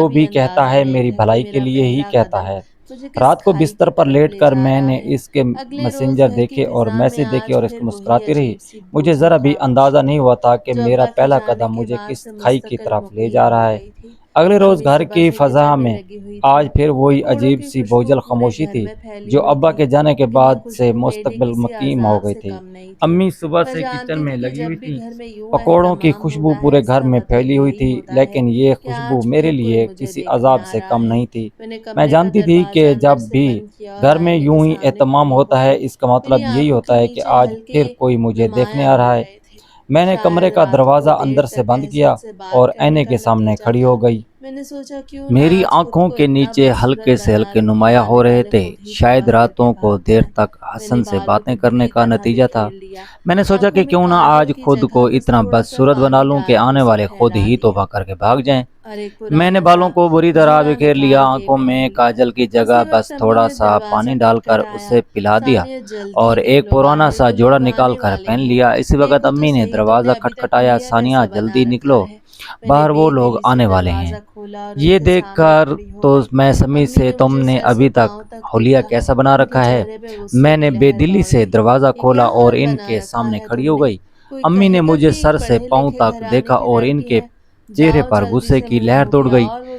جو بھی انداز کہتا ہے میں میری بھلائی کے میرا لیے ہی پہلا کہتا قدم ہے۔ مجھے کس رات کو کھائی کی بستر پر طرف لیٹ لے کر جا میں رہا نے ہے۔ اس کے اگلے روز میسنجر گھر کی دیکھے اور فضا میں میسج دیکھے آج اور اس پھر کو وہی مسکراتی رہی۔ عجیب سی بو مجھے ذرا بھی خاموشی اندازہ نہیں ہوا تھا کہ جو میرا ابا کے پہلا جانے قدم کے مجھے بعد کس سے کھائی کی مستقل طرف لے مقیم جا ہو رہا ہے۔ گئی تھی۔ اگلے روز امی گھر صبح کی سے فضا کچن میں میں لگی ہوئی آج تھی۔ پھر وہی پکوڑوں عجیب کی سی خوشبو بوجھل پورے خاموشی گھر تھی میں پھیلی جو ہوئی ابا تھی، کے جانے کے لیکن بعد یہ سے خوشبو میرے مستقبل کسی مقیم ہو عذاب گئی سے تھی۔ کم نہیں تھی۔ امی صبح میں سے کچن جانتی میں تھی کہ لگی جب ہوئی بھی تھی۔ گھر میں یوں پکوڑوں کی اہتمام خوشبو ہوتا ہے پورے اس گھر کا میں مطلب پھیلی ہوئی یہی تھی، ہوتا ہے لیکن یہ کہ خوشبو آج میرے پھر کوئی لیے مجھے کسی دیکھنے عذاب آ سے رہا کم ہے۔ نہیں تھی۔ میں نے میں کمرے کا جانتی تھی دروازہ کہ اندر جب سے بھی بند کیا اور گھر میں آئینے کے یوں ہی سامنے اہتمام کھڑی ہوتا ہو ہے، گئی۔ اس کا مطلب میری یہی آنکھوں کے ہوتا ہے کہ نیچے آج ہلکے پھر کوئی مجھے دیکھنے نمایاں آ ہو رہا ہے۔ رہے تھے۔ میں نے کمرے شاید کا رات کو دروازہ دیر اندر سے تک بند کیا عزت سے بات اور کرنے آئینے کا کے سامنے نتیجہ کھڑی تھا۔ ہو گئی۔ میں نے سوچا کیوں نہ میری آج خود آنکھوں کو کے اتنا نیچے بدصورت ہلکے سے بنا ہلکے لوں کہ نمایاں ہو آنے رہے والے تھے، خود ہی شاید تباہ کر کے راتوں کو بھاگ دیر جائیں۔ تک میں نے حسن سے بالوں کو باتیں کرنے بری کا طرح نتیجہ تھا۔ بکھیر لیا۔ میں نے سوچا آنکھوں کہ میں کیوں نہ کاجل آج کی خود کو جگہ بس اتنا تھوڑا سا بدصورت بنا پانی لوں کہ ڈال کے آنے اسے والے خود ٹھہرا ہی دیا توبہ کر کے بھاگ جائیں۔ اور ایک میں نے پرانا سا بالوں کو بری طرح جوڑا بکھیر لیا، نکال کے آنکھوں میں پہن لیا۔ کاجل کی جگہ اسی بس وقت امی تھوڑا نے سا دروازہ پانی ڈال کر کھٹکھٹایا۔ اسے پلا دیا ثانیہ جلدی اور ایک نکلو پرانا باہر، سا کوئی جوڑا مہمان نکال آنے کر والے پہن ہیں۔ لیا۔ اسی وقت دیکھو تو امی نے صحیح تم دروازہ نے ابھی تک کھٹکھٹایا، دیا ثانیہ کیسا بنا جلدی رکھا نکلو، ہے۔ میں نے باہر بے وہ لوگ دلی سے آنے والے ہیں۔ دروازہ کھولا اور ان یہ کے دیکھ سامنے کر کھڑی ہو تو گئی۔ میں سمیع امی سے نے تم مجھے نے سر سے ابھی تک پاؤں تک حلیہ دیکھا۔ کیسا بنا ان کے رکھا ہے؟ چہرے پہ غصے میں کی نے بے لہر دلی دوڑ سے گئی۔ دروازہ یہ کھولا کیا اور حال ان بنا کے رکھا سامنے ہے کھڑی تم ہو نے؟ گئی۔ کوئی امی کہے نے گا کہ مجھے ایک سر سے پڑھے پاؤں لکھے تک گھرانے دیکھا کی اور ان لڑکی کے ہے۔ چہرے جاؤ پر جلدی غصے سے کی منہ لہر دھو دوڑ کے گئی۔ آؤ اور وہ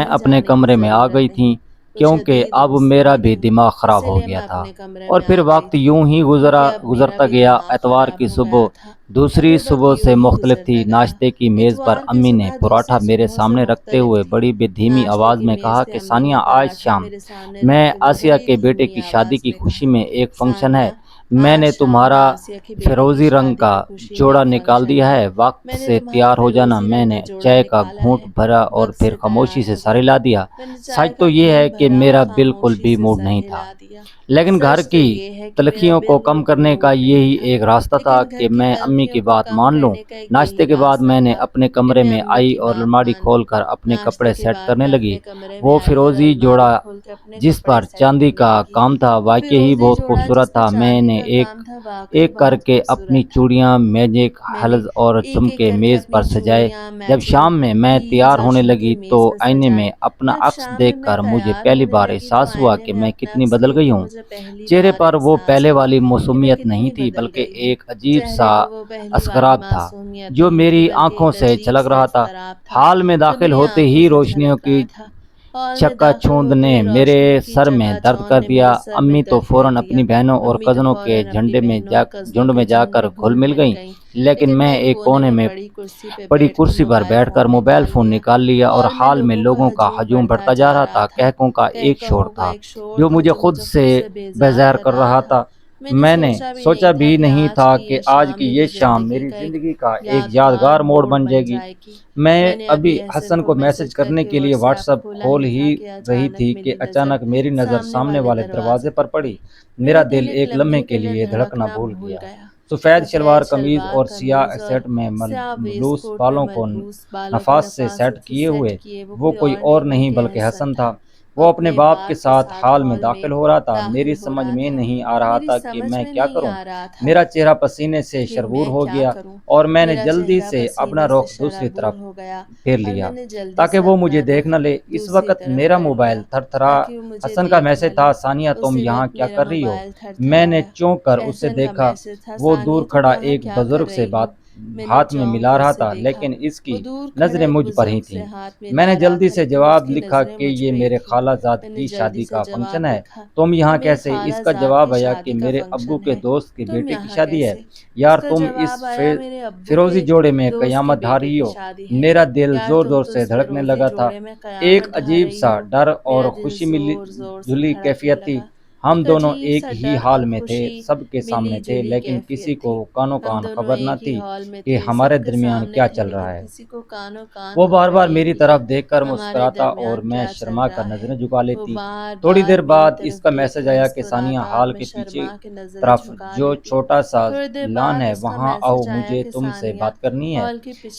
میں کہیں اپنے جانے کی کمرے میں آ گئی ضرورت تھیں نہیں، کچھ کیونکہ دیر اب دوستی میرا کی بھی تھی، دماغ خراب اسی ہو لیے میں گیا تھا۔ اپنے کمرے اور میں پھر آ گئی وقت تھی یوں ہی کیونکہ اب میرا گزرتا بھی گیا۔ دماغ اتوار خراب کی ہو صبح، گیا تھا اور دوسری پھر وقت صبح یوں سے ہی مختلف تھی۔ گزرتا گیا۔ ناشتے کی میز پر اتوار کی امی نے صبح پراٹھا دوسری میرے صبحوں سے سامنے رکھتے مختلف ہوئے تھی۔ بڑی بے دھیمی ناشتے آواز کی میں میز کہا سے کہ امی ثانیہ نے آج پراٹھا شام میرے سامنے میں رکھتے ہوئے آسیہ بڑی کے بیٹے دھیمی کی شادی آواز کی میں خوشی کہا، میں ایک فنکشن ثانیہ ہے، میں آج نے شام میں تمہارا آسیہ کی بیٹی کی فیروزی رنگ شادی کا کی خوشی میں جوڑا ایک نکال فنکشن دیا ہے، ہے، وقت میں نے سے تمہارا تیار ہو جانا۔ فیروزی میں رنگ کا نے جوڑا چائے کا نکالا گھونٹ ہے، بھرا اور وقت پھر سے خاموشی تیار سے ہو سر جانا۔ ہلا دیا۔ میں نے چائے سچ کا تو یہ گھونٹ ہے کہ بھرا اور میرا بالکل خاموشی بھی سے موڈ سر نہیں تھا، ہلا دیا۔ لیکن گھر سچ تو کی یہ ہے کہ میرا تلخیوں کو کم بالکل بھی کرنے کا موڈ نہیں یہی تھا، ایک راستہ تھا لیکن گھر کہ کی میں امی کی تلخیوں کو بات کم مان لوں۔ کرنے کا ایک ناشتے یہی کے بعد راستہ میں نے تھا اپنے کہ کمرے میں میں امی آئی کی اور بات الماری مان کھول لوں۔ کر اپنے ناشتے کپڑے کے سیٹ بعد کرنے میں لگی۔ اپنے کمرے میں وہ آئی اور فیروزی الماری جوڑا کھول کے اپنے جس کپڑے پر سیٹ چاندی کرنے کا لگی۔ کام تھا وہ واقعی ہی فیروزی بہت جوڑا جس خوبصورت پر تھا۔ میں چاندی نے نے ایک ایک کر کے اپنی چوڑیاں، میجک، حلز اور جھمکے میز پر سجائے۔ جب شام میں تیار ہونے لگی تو آئینے میں اپنا عکس دیکھ کر مجھے پہلی بار احساس ہوا کہ میں کتنی بدل گئی ہوں۔ چہرے پر وہ پہلے والی معصومیت نہیں تھی، بلکہ ایک عجیب سا اسراب تھا جو میری آنکھوں سے چھلک رہا تھا۔ ہال میں داخل ہوتے ہی روشنیوں کی چکا چوند نے میرے سر میں درد کر دیا۔ امی تو فوراً اپنی بہنوں اور کزنوں کے جھنڈ میں جا کر گھل مل گئیں، لیکن میں ایک کونے میں پڑی کرسی پر بیٹھ کر موبائل فون نکال لیا اور ہال میں لوگوں کا ہجوم بڑھتا جا رہا تھا۔ قہقہوں کا ایک شور تھا جو مجھے خود سے بیزار کر رہا تھا۔ میں نے سوچا بھی نہیں تھا کہ آج کی یہ شام میری زندگی کا ایک یادگار موڑ بن جائے گی۔ میں ابھی حسن کو میسج کرنے کے لیے واٹس ایپ کھول ہی رہی تھی کہ اچانک میری نظر سامنے والے دروازے پر پڑی۔ میرا دل ایک لمحے کے لیے دھڑکنا بھول گیا۔ سفید شلوار قمیض اور سیاہ سیٹ میں ملبوس، بالوں کو نفاس سے سیٹ کیے ہوئے وہ کوئی اور نہیں بلکہ حسن تھا۔ وہ اپنے باپ کے ساتھ ہال میں داخل ہو رہا تھا۔ میری سمجھ میں نہیں آ رہا تھا کہ میں کیا کروں۔ میرا چہرہ پسینے سے شربور ہو گیا اور میں نے جلدی سے اپنا رخ دوسری طرف پھیر لیا تاکہ وہ مجھے دیکھ نہ لے۔ اس وقت میرا موبائل تھرتھرا۔ حسن کا میسج تھا، ثانیہ تم یہاں کیا کر رہی ہو؟ میں نے چونک کر اسے دیکھا۔ وہ دور کھڑا ایک بزرگ سے ہاتھ میں ملا رہا تھا، لیکن اس کی نظریں مجھ پر ہی تھیں۔ میں نے جلدی سے جواب لکھا کہ یہ میرے خالہ زاد کی شادی کا فنکشن ہے، تم یہاں کیسے؟ اس کا جواب آیا کہ میرے ابو کے دوست کے بیٹے کی شادی ہے۔ یار تم اس فیروزی جوڑے میں قیامت ڈھا رہی ہو۔ میرا دل زور زور سے دھڑکنے لگا تھا۔ ایک عجیب سا ڈر اور خوشی ملی جلی کیفیت تھی۔ ہم دونوں ایک ہی حال میں تھے، سب کے سامنے تھے، لیکن کسی کو کانوں کان خبر نہ تھی کہ ہمارے درمیان کیا چل رہا ہے۔ وہ بار بار میری طرف دیکھ کر مسکراتا اور میں شرما کر نظریں جھکا لیتی۔ تھوڑی دیر بعد اس کا میسج آیا کہ ثانیہ ہال کے پیچھے طرف جو چھوٹا سا لان ہے وہاں آؤ، مجھے تم سے بات کرنی ہے،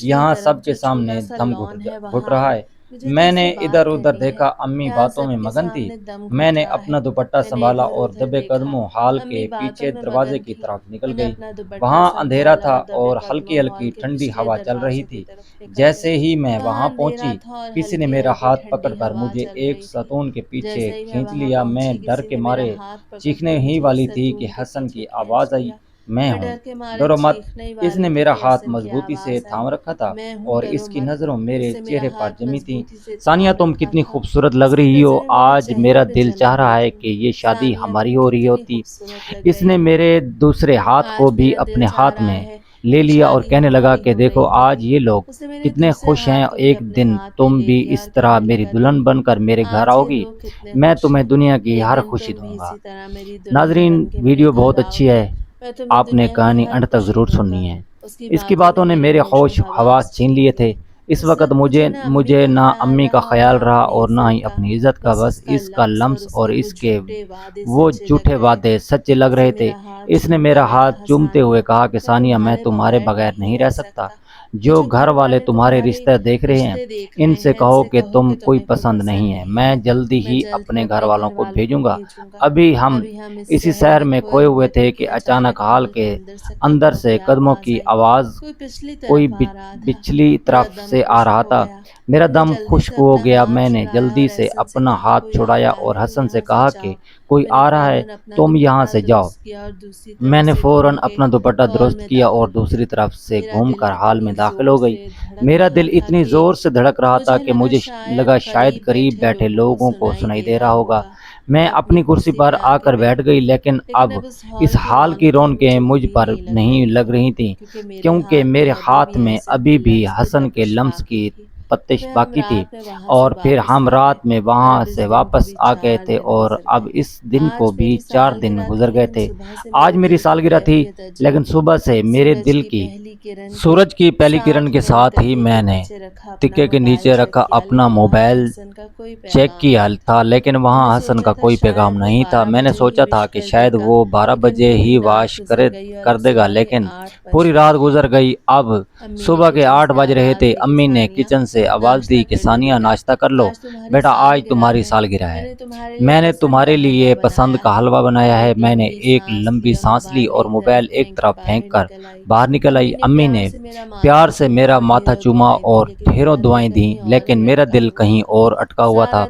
یہاں سب کے سامنے دم گھٹ رہا ہے۔ میں نے ادھر ادھر دیکھا، امی باتوں میں مگن تھی۔ میں نے اپنا دوپٹہ سنبھالا اور دبے قدموں ہال کے پیچھے دروازے کی طرف نکل گئی۔ وہاں اندھیرا تھا اور ہلکی ہلکی ٹھنڈی ہوا چل رہی تھی۔ جیسے ہی میں وہاں پہنچی، کسی نے میرا ہاتھ پکڑ کر مجھے ایک ستون کے پیچھے کھینچ لیا۔ میں ڈر کے مارے چیخنے ہی والی تھی کہ حسن کی آواز آئی، میں ہوں، ڈرو مت۔ اس نے میرا ہاتھ مضبوطی سے تھام رکھا تھا اور اس کی نظروں میرے چہرے پر جمی تھیں۔ ثانیہ تم کتنی خوبصورت لگ رہی ہو، آج میرا دل چاہ رہا ہے کہ یہ شادی ہماری ہو رہی ہوتی۔ اس نے میرے دوسرے ہاتھ کو بھی اپنے ہاتھ میں لے لیا اور کہنے لگا کہ دیکھو آج یہ لوگ کتنے خوش ہیں، ایک دن تم بھی اس طرح میری دلہن بن کر میرے گھر آؤ گی، میں تمہیں دنیا کی ہر خوشی دوں گا۔ ناظرین، ویڈیو بہت اچھی ہے، آپ نے کہانی انڈ تک ضرور سننی ہے۔ اس کی باتوں نے میرے ہوش حواس چھین لیے تھے۔ اس وقت مجھے نہ امی کا خیال رہا اور نہ ہی اپنی عزت کا، بس اس کا لمس اور اس کے وہ جھوٹے وعدے سچے لگ رہے تھے۔ اس نے میرا ہاتھ چومتے ہوئے کہا کہ ثانیہ میں تمہارے بغیر نہیں رہ سکتا، جو گھر والے تمہارے رشتے دیکھ رہے ہیں ان سے کہو کہ تم کوئی پسند نہیں ہے، میں جلدی ہی اپنے گھر والوں کو بھیجوں گا۔ ابھی ہم اسی شہر میں کھوئے ہوئے تھے کہ اچانک ہال کے اندر سے قدموں کی آواز کوئی پچھلی طرف سے آ رہا تھا۔ میرا دم خشک ہو گیا۔ میں نے جلدی سے اپنا ہاتھ چھڑایا اور حسن سے کہا کہ کوئی آ رہا ہے، تم یہاں سے جاؤ۔ میں نے فوراً اپنا دوپٹہ درست کیا اور دوسری طرف سے گھوم کر ہال میں داخل ہو گئی۔ میرا دل اتنی زور سے دھڑک رہا تھا کہ مجھے لگا شاید قریب بیٹھے لوگوں کو سنائی دے رہا ہوگا۔ میں اپنی کرسی پر آ کر بیٹھ گئی، لیکن اب اس حال کی رونقیں مجھ پر نہیں لگ رہی تھیں، کیونکہ میرے ہاتھ میں ابھی بھی حسن کے لمس کی پتش باقی تھی، اور پھر ہم رات میں وہاں سے واپس آ گئے تھے اور اب اس دن کو بھی 4 دن گزر گئے تھے۔ آج میری سالگرہ تھی، لیکن صبح سے میرے دل کی سورج کی پہلی کرن کے ساتھ ہی میں نے تکے کے نیچے رکھا اپنا موبائل چیک کیا تھا، لیکن وہاں حسن کا کوئی پیغام نہیں تھا۔ میں نے سوچا تھا کہ شاید وہ 12 بجے ہی واش کر دے گا، لیکن پوری رات گزر گئی۔ اب صبح کے 8 بج رہے تھے۔ امی نے کچن سے سے آواز دی کہ ثانیہ ناشتہ کر لو بیٹا، آج تمہاری سالگرہ ہے۔ میں نے تمہارے لیے پسند کا حلوہ بنایا ہے۔ میں نے ایک لمبی سانس لی اور موبائل ایک طرف پھینک کر باہر نکل آئی۔ امی نے پیار سے میرا ماتھا چوما اور ڈھیروں دعائیں دیں، لیکن میرا دل کہیں اور اٹکا ہوا تھا۔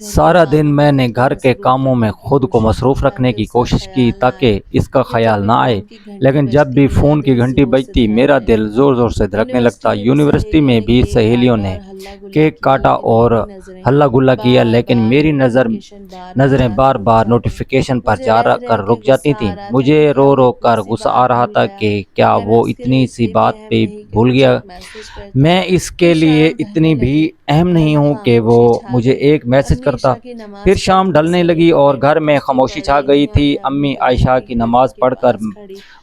سارا دن میں نے گھر کے کاموں میں خود کو مصروف رکھنے کی کوشش کی تاکہ اس کا خیال نہ آئے، لیکن جب بھی فون کی گھنٹی بجتی میرا دل زور زور سے دھڑکنے لگتا۔ یونیورسٹی میں بھی سہیلیوں نے کیک کاٹا اور ہلا گلا کیا، لیکن میری نظریں بار بار نوٹیفیکیشن پر جا کر رک جاتی تھیں۔ مجھے رو رو کر غصہ آ رہا تھا کہ کیا وہ اتنی سی بات پہ بھول گیا؟ میں اس کے لیے اتنی بھی اہم نہیں ہوں کہ وہ مجھے ایک میسج کرتا۔ پھر شام ڈھلنے لگی اور گھر میں خاموشی چھا گئی تھی۔ امی عائشہ کی نماز پڑھ کر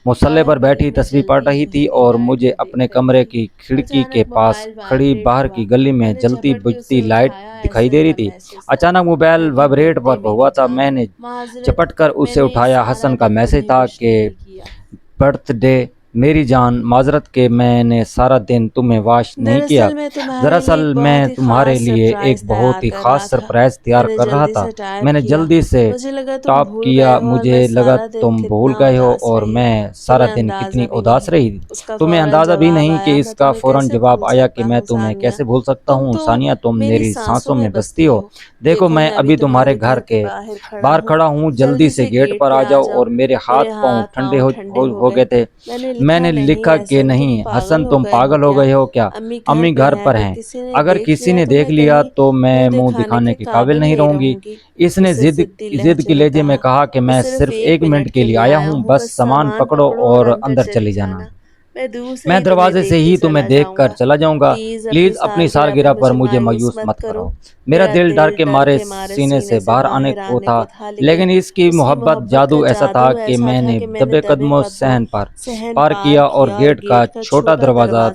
مصلی پر بیٹھی تسبیح پڑھ رہی تھی اور مجھے اپنے کمرے کی کھڑکی کے پاس کھڑی باہر کی گلی میں جلتی بجھتی لائٹ دکھائی دے رہی تھی۔ اچانک موبائل وائبریٹ پر ہوا تھا۔ میں نے جھپٹ کر اسے اٹھایا۔ حسن کا میسج تھا کہ برتھ ڈے میری جان، معذرت کہ میں نے سارا دن تمہیں واش نہیں کیا۔ دراصل میں تمہارے لیے ایک بہت ہی خاص سرپرائز تیار کر رہا تھا۔ میں نے جلدی سے ٹاپ کیا، مجھے لگا تم بھول گئے ہو اور میں سارا دن کتنی اداس رہی۔ تمہیں اندازہ بھی نہیں کہ اس کا فوراً جواب آیا کہ میں تمہیں کیسے بھول سکتا ہوں ثانیہ، تم میری سانسوں میں بستی ہو۔ دیکھو میں ابھی تمہارے گھر کے باہر کھڑا ہوں، جلدی سے گیٹ پر آ جاؤ۔ اور میرے ہاتھ پاؤں ٹھنڈے ہو گئے تھے۔ میں نے لکھا کہ نہیں حسن، تم پاگل ہو گئے ہو کیا؟ امی گھر پر ہیں، اگر کسی نے دیکھ لیا تو میں منہ دکھانے کے قابل نہیں رہوں گی۔ اس نے ضد کے لہجے میں کہا کہ میں صرف 1 منٹ کے لیے آیا ہوں، بس سامان پکڑو اور اندر چلی جانا۔ میں دروازے سے ہی تمہیں دیکھ کر چلا جاؤں گا۔ پلیز اپنی سالگرہ پر مجھے مایوس مت کرو۔ میرا دل ڈر کے مارے سینے سے باہر آنے کو تھا، لیکن اس کی محبت جادو ایسا تھا کہ میں نے دبے قدموں صحن پار کیا اور گیٹ کا چھوٹا دروازہ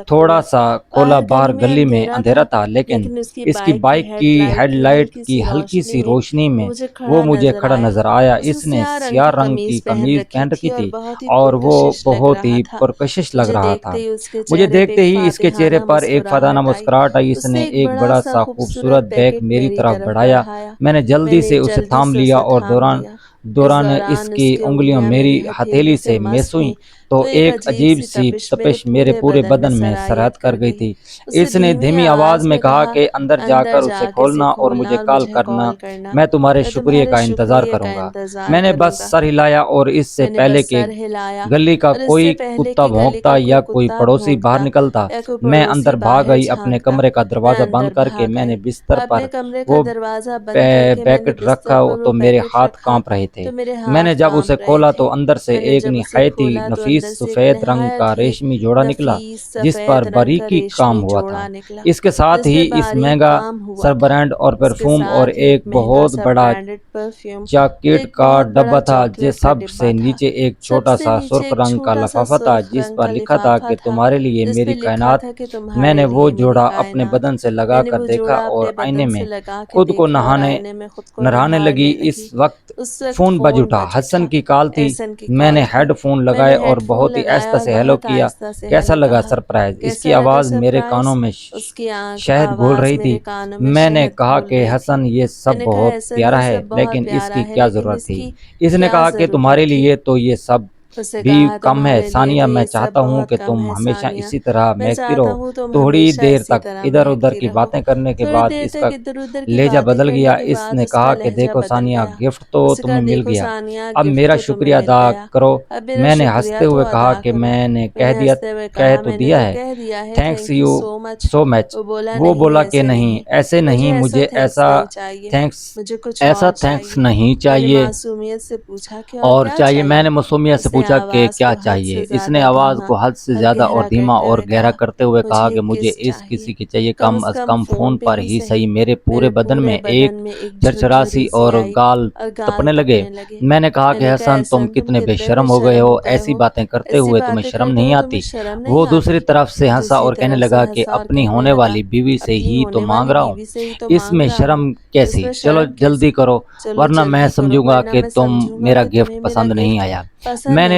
تھوڑا سا کھولا۔ باہر گلی میں اندھیرا تھا، لیکن اس کی بائک کی ہیڈ لائٹ کی ہلکی سی روشنی میں وہ مجھے کھڑا نظر آیا۔ اس نے سیاہ رنگ کی قمیض پہن رکھی تھی اور وہ بہت ہی پرکشش لگ رہا تھا۔ مجھے دیکھتے ہی اس کے چہرے پر ایک فادانہ مسکراہٹ آئی۔ اس نے ایک بڑا سا خوبصورت بیگ میری طرف بڑھایا۔ میں نے جلدی سے اسے تھام لیا اور دوران اس کی انگلیاں میری ہتھیلی سے میس ہوئیں تو ایک عجیب سی تپش میرے پورے بدن میں سرایت کر گئی تھی۔ اس نے دھیمی آواز میں کہا کہ اندر جا کر اسے کھولنا اور مجھے کال کرنا، میں تمہارے شکریہ کا انتظار کروں گا۔ میں نے بس سر ہلایا اور اس سے پہلے کہ گلی کا کوئی کتا بھونکتا یا کوئی پڑوسی باہر نکلتا، میں اندر بھاگ گئی۔ اپنے کمرے کا دروازہ بند کر کے میں نے بستر پر وہ پیکٹ رکھا تو میرے ہاتھ کانپ رہے تھے۔ میں نے جب اسے کھولا تو اندر سے ایک نہایت ہی نفیس سفید رنگ کا ریشمی جوڑا نکلا جس پر باریکی کام ہوا تھا۔ اس کے ساتھ ہی اس مہنگا سر برانڈ اور پرفیوم اور ایک بہت بڑا چاکلیٹ کا ڈبہ تھا۔ سب سے نیچے ایک چھوٹا سا سرخ رنگ کا لفافہ تھا جس پر لکھا تھا کہ تمہارے لیے میری کائنات۔ میں نے وہ جوڑا اپنے بدن سے لگا کر دیکھا اور آئینے میں خود کو نہانے لگی۔ اس وقت فون بج اٹھا۔ حسن کی کال تھی۔ میں نے ہیڈ فون لگائے اور بہت ہی آہستہ سے ہیلو کیا۔ کیسا لگا سرپرائز؟ اس کی آواز میرے کانوں میں شہد گھول رہی تھی۔ میں نے کہا کہ حسن یہ سب بہت پیارا ہے، لیکن اس کی کیا ضرورت تھی؟ اس نے کہا کہ تمہارے لیے تو یہ سب بھی کم ہے ثانیہ، میں چاہتا ہوں کہ تم ہمیشہ اسی طرح مہکتی رہو۔ تھوڑی دیر تک ادھر ادھر کی باتیں کرنے کے بعد اس کا لہجہ بدل گیا۔ اس نے کہا کہ دیکھو ثانیہ، گفٹ تو تمہیں مل گیا، اب میرا شکریہ ادا کرو۔ میں نے ہنستے ہوئے کہا کہ میں نے کہہ تو دیا ہے، تھینکس یو سو مچ۔ وہ بولا کہ نہیں، ایسے نہیں، مجھے ایسا تھینکس نہیں چاہیے اور چاہیے۔ میں نے معصومیت سے پوچھا کہ کیا چاہیے؟ اس نے آواز کو حد سے زیادہ اور دھیما اور گہرا کرتے ہوئے کہا کہ مجھے اس کسی کی چاہیے کم از کم فون پر ہی صحیح۔ میرے پورے بدن میں ایک چرچراسی اور گال تپنے لگے۔ میں نے کہا کہ حسن تم کتنے بے شرم ہو گئے ہو، ایسی باتیں کرتے ہوئے تمہیں شرم نہیں آتی؟ وہ دوسری طرف سے ہنسا اور کہنے لگا کہ اپنی ہونے والی بیوی سے ہی تو مانگ رہا ہوں، اس میں شرم کیسی؟ چلو جلدی کرو ورنہ میں سمجھوں گا کہ تم میرا گفٹ پسند نہیں آیا۔ میں نے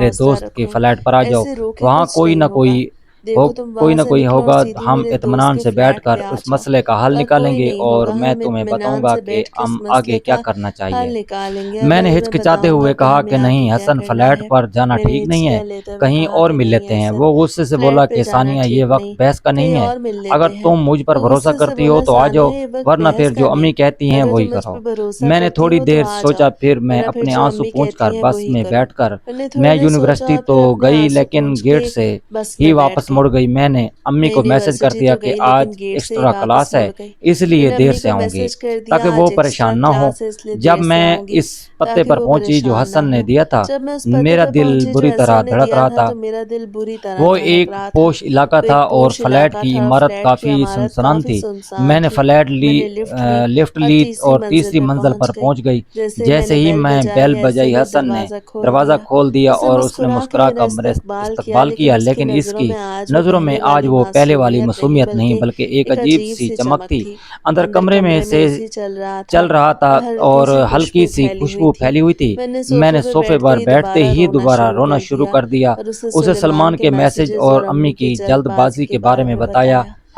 میرے حوصلہ دوست کے رکھو، فلیٹ پر آ جاؤ، ایسے رو کے وہاں کچھ کوئی نہیں نہ ہوگا۔ دیکھو تم کوئی وہاں نہ سے کوئی نکلو ہوگا، سیدھی ہم میرے دوست اطمینان کے سے بیٹھ فلیٹ کر پہ آ اس جاؤ۔ مسئلے کا حل کہا نکالیں کوئی گے نہیں اور ہوگا، میں ہم تمہیں بتاؤں اطمینان گا سے کہ بیٹھ کے اس ہم مسئلے آگے کیا کا کرنا حل چاہیے۔ نکالیں گے۔ میں اب نے ابھی میں ہچکچاتے بتاؤں ہوئے گا کہ کہا ہمیں کہ آگے نہیں کیا حسن، کرنا فلیٹ ہے۔ پر جانا میں نے ٹھیک نہیں ہے، ہچکیاں لیتے ہوئے کہیں کہا اور کہ مل نہیں لیتے ہیں۔ حسن، وہ غصے سے بولا فلیٹ پہ کہ جانا ثانیہ یہ ٹھیک وقت نہیں، بحث کا کہیں نہیں ہے، اور مل اگر لیتے ہیں۔ تم مجھ پر وہ بھروسہ غصے سے کرتی ہو بولا تو آ جاؤ، ثانیہ یہ وقت ورنہ بحث پھر کا جو نہیں، امی کہتی ہیں اگر وہی تم مجھ کرو۔ پہ بھروسہ میں نے کرتی تھوڑی ہو تو دیر آ جاؤ، سوچا، پھر میں ورنہ پھر اپنے جو آنسو امی پونچھ کہتی کر ہیں بس وہی میں کرو۔ بیٹھ کر میں نے تھوڑی میں دیر سوچا یونیورسٹی اور تو پھر اپنے گئی، آنسو لیکن پونچھ گیٹ کے سے بس ہی میں بیٹھ واپس گئی۔ مڑ گئی۔ میں نے امی میں کو میسج کر یونیورسٹی دیا تو کہ گئی لیکن آج گیٹ سے ہی ایکسٹرا واپس کلاس ہے، مڑ گئی۔ اس میں لیے نے دیر امی سے کو آؤں گی، میسج کر تاکہ دیا وہ آج ایکسٹرا پریشان نہ ہو۔ کلاس ہے اس لیے جب دیر سے میں آؤں گی اس پتے تاکہ پر وہ پہنچی جو پریشان نہ حسن نے ہو۔ دیا تھا، جب میں اس پتے میرا پہ دل پہنچی جو بری طرح احسان نے دھڑک دیا رہا تھا تھا۔ تو میرا دل بری طرح وہ دھڑک ایک رہا تھا۔ پوش علاقہ وہ تھا ایک اور پوش فلیٹ علاقہ کی تھا اور عمارت فلیٹ کی کافی عمارت سنسنان کافی تھی۔ سنسان میں نے تھی۔ فلیٹ میں نے لفٹ لی لفٹ اور لی تیسری اور منزل تیسری پہ منزل پر پہنچ گئی۔ پہنچ گئی۔ جیسے میں جیسے نے ہی بیل میں بجائی بیل ایسے بجائی، ہی حسن نے دروازہ کھول دروازہ دیا۔ کھول دیا اسے اور اس نے مسکرا کے مسکرا میرا کر میرا استقبال کیا استقبال کیا، اس کی لیکن اس نظروں کی میں آج وہ نظروں میں پہلے آج والی وہ پہلے والی معصومیت نہیں معصومیت نہیں بلکہ ایک ایک عجیب عجیب سی سی چمک چمک تھی۔ تھی۔ اندر اندر کمرے میں کمرے میں سے اے سی چل رہا چل تھا رہا تھا اور اور ہلکی سی پھیلی ہوئی خوشبو تھی۔ پھیلی ہوئی تھی۔ میں نے میں نے صوفے پہ صوفے بیٹھتے پر ہی بیٹھتے ہی دوبارہ رونا کر شروع دیا کر دیا۔ اور اسے اسے سلیمان سلمان کے میسج میسیجز اور اور امی امی کی کی جلد جلد بازی بازی کے کے بارے بارے میں میں بتایا۔ بتایا۔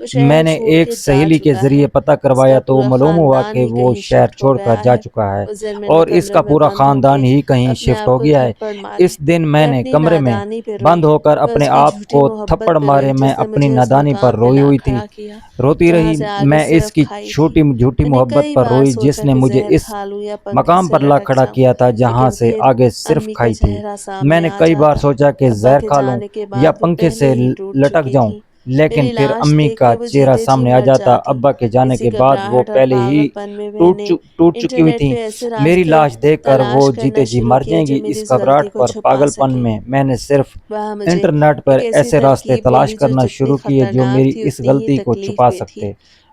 وہ شہر میں نے چھوڑ ایک کے جا سہیلی کے چکا ذریعے ہے۔ پتہ اس کا کروایا تو پورا معلوم ہوا خاندان کہ ہی وہ کہیں شہر شفٹ ہو چھوڑ کر گیا جا ہے۔ چکا ہے اس دن میں نے اور اس کمرے کا میں پورا بند ہو کے خاندان ہی کہیں اپنے شفٹ آپ ہو کو گیا ہے تھپڑ ماری۔ اس دن میں میں نے اپنی کمرے میں نادانی پہ روئی۔ بند ہو کر میں اپنے اس کی آپ جھوٹی کو محبت تھپڑ پہ مارے روئی میں جس نے اپنی مجھے اس نادانی پر مقام پہ روئی لا ہوئی تھی کھڑا کیا روتی جہاں رہی سے آگے میں اس صرف کی کھائی تھی۔ چھوٹی جھوٹی میں نے محبت کئی پر بار روئی جس سوچا نے کہ مجھے زہر اس کھا لوں یا پنکھے مقام سے پر لا لٹک کھڑا جاؤں، کیا تھا جہاں لیکن سے پھر آگے صرف امی کا کھائی تھی چہرہ میں سامنے نے آ کئی بار جاتا۔ سوچا کہ ابا زہر کے کھا لوں جانے کے یا بعد وہ پنکھے پہلے سے ہی ٹوٹ لٹک چکی جاؤں تھی۔ لیکن میری پھر لاش امی دیکھ کا کے وہ چہرہ جیتے جی سامنے آ مر جاتا جاتی۔ ابا کے جانے اسی کے بعد وہ گھبراہٹ اور پہلے ہی پاگل پن میں میں نے ٹوٹ چکی ہوئی انٹرنیٹ تھیں پہ ایسے میری راستے لاش دیکھ کر وہ تلاش کرنا جیتے جی شروع مر کیے جائیں جو گی میری اس اس غلطی گھبراہٹ کو پر چھپا پاگل پن سکے۔ میں نے صرف وہاں مجھے انٹرنیٹ پر ایک ایسی ایسے راستے ترکیب تلاش ملی جو کرنا جتنی شروع کیے جو خطرناک میری تھی اس اتنی ہی غلطی کو تکلیف چھپا دہ تھی۔ سکتے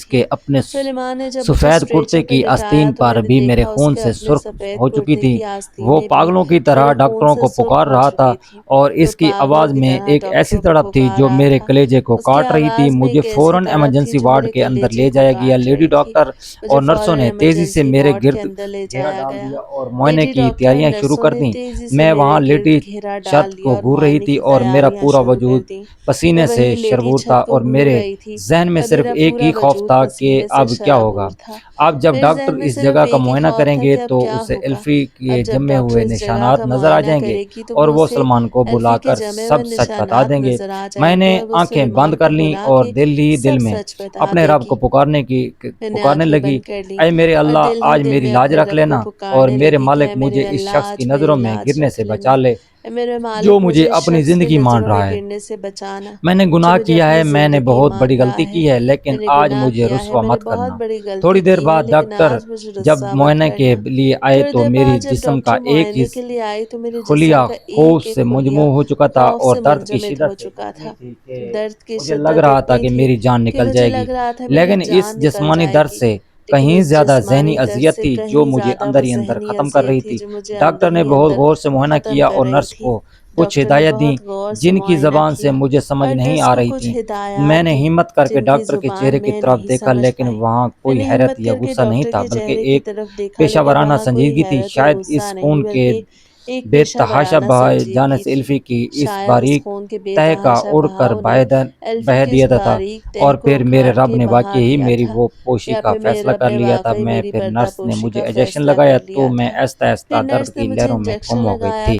اس کے اپنے سلیمان نے جب اسے سفید کرتے اسٹریچر پہ کی لٹایا آستین تو میں پر نے بھی میرے دیکھا خون اس کے سے اپنے سرخ سفید ہو چکی کرتے تھی۔ کی وہ آستینیں بھی پاگلوں کی طرح میرے خون ڈاکٹروں سے کو سرخ پکار ہو رہا تھا چکی تھی۔ اور وہ اس کی پاگلوں آواز کی میں طرح ایک ایسی ڈاکٹروں کو تڑپ تھی پکار جو رہا میرے تھا۔ کلیجے کو اس کی کاٹ رہی تھی۔ آواز میں مجھے ایک ایسی فوراً تڑپ ایمرجنسی تھی جو وارڈ میرے کے اندر کلیجے لے کو جایا گیا۔ کاٹ لیڈی رہی تھی۔ ڈاکٹر مجھے اور نرسوں فوراً نے تیزی سے ایمرجنسی میرے وارڈ کے گرد اندر لے گھیرا جایا ڈال گیا۔ دیا اور معائنے لیڈی کی ڈاکٹر اور تیاریاں شروع نرسوں کر نے دیں۔ تیزی سے میں میرے وہاں گرد لیٹی گھیرا ڈال چھت دیا کو اور گھور رہی معائنے تھی کی اور میرا تیاریاں پورا شروع کر وجود دیں۔ پسینے میں سے وہیں لیٹی شربور تھا چھت کو اور گھور میرے رہی تھی ذہن میں اور صرف میرا ایک پورا ہی خوف وجود تھا کہ پسینے سے اب کیا ہوگا۔ شرابور تھا۔ اب جب میرے ڈاکٹر ذہن میں اس صرف جگہ کا ایک ہی معائنہ خوف کریں تھا گے کہ اب تو کیا اسے ہوگا۔ الفی کے اب جب جمے ڈاکٹر ہوئے اس جگہ نشانات کا نظر آ معائنہ جائیں گے کرے گی تو اور وہ اسے سلمان کو بلا الفی کے کر جمے ہوئے سب سچ بتا نشانات دیں گے۔ نظر آ میں جائیں نے گے اور وہ آنکھیں بند سلیمان کر کو لیں بلا اور کے دل سب میں سچ بتا اپنے دے رب گی۔ کو میں نے پکارنے آنکھیں لگی، بند کر لیں اے میرے اور اللہ، آج دل میری میں لاج اپنے رکھ رب کو لینا اور پکارنے میرے لگی کہ مالک اے مجھے میرے اس اللہ شخص کی آج میری نظروں میں لاج گرنے رکھ سے لینا۔ بچا لے اے میرے جو مالک مجھے مجھے اس اپنی شخص کی زندگی مان نظروں میں رہا ہے۔ گرنے سے بچانا میں نے جو گناہ مجھے کیا ہے، اپنی میں نے زندگی بہت مان بڑی رہا غلطی ہے۔ کی ہے، لیکن میں نے آج گناہ مجھے کیا ہے، رسوا میں نے مت بہت کرنا۔ بڑی تھوڑی غلطی دیر کی ہے بعد لیکن ڈاکٹر آج مجھے جب رسوا مت معائنے کے کرنا۔ لیے آئے تھوڑی تو دیر میری بعد جب جسم کا ڈاکٹر ایک معائنے کے حصہ لیے آئی تو میرے جسم خلیہ کا خوف ایک ایک سے خلیہ مجموع ہو چکا تھا خوف اور سے درد کی منجمد ہو شدت چکا اتنی تھا۔ تھی کہ درد کی مجھے لگ شدت رہا تھا اتنی کہ تھی میری جان کہ نکل مجھے جائے گی، لگ رہا تھا میری لیکن اس جان نکل جسمانی جائے درد گی، سے لیکن کہیں اس زیادہ ذہنی جسمانی درد اذیت سے تھی جو کہیں مجھے زیادہ اندر وہ ہی اندر ذہنی ختم کر اذیت رہی تھی تھی۔ جو مجھے ڈاکٹر اندر نے ہی بہت اندر غور سے معائنہ ختم کیا کر اور رہی نرس تھی۔ کو کچھ ڈاکٹر نے ہدایت دیں بہت غور سے جن کی معائنہ زبان سے کیا مجھے سمجھ اور نہیں ڈس آ کو رہی کچھ تھیں۔ ہدایات میں نے دی ہمت کر کے جن کی ڈاکٹر کے چہرے زبان کی میں طرف نہیں دیکھا، سمجھ لیکن پائی۔ وہاں میں کوئی نے حیرت ہمت یا کر کے غصہ نہیں ڈاکٹر تھا، کے بلکہ چہرے کی ایک طرف دیکھا پیشہ لیکن ورانہ وہاں کوئی سنجیدگی تھی۔ حیرت اور شاید غصہ اس نہیں خون کے بلکہ ایک بے پیشہ تحاشا ورانہ جانے سنجیدگی سے تھی۔ الفی کی اس شاید اس باریک خون کے بے تہہ کا تحاشا اڑ کر بہاؤ نے ایلفی بہہ کے اس دیا تھا، باریک تہ اور کو پھر میرے اکھاڑ رب کے نے بہا واقعی ہی دیا میری تھا، وہ پوشی یا کا پھر میرے فیصلہ رب کر نے لیا تھا۔ واقعی میں میری پھر پردہ نرس نے پوشی مجھے کا انجیکشن فیصلہ کر لگایا تو لیا میں تھا۔ آہستہ آہستہ پھر درد نرس نے کی مجھے لہروں میں انجیکشن گم ہو گئی لگایا تھی۔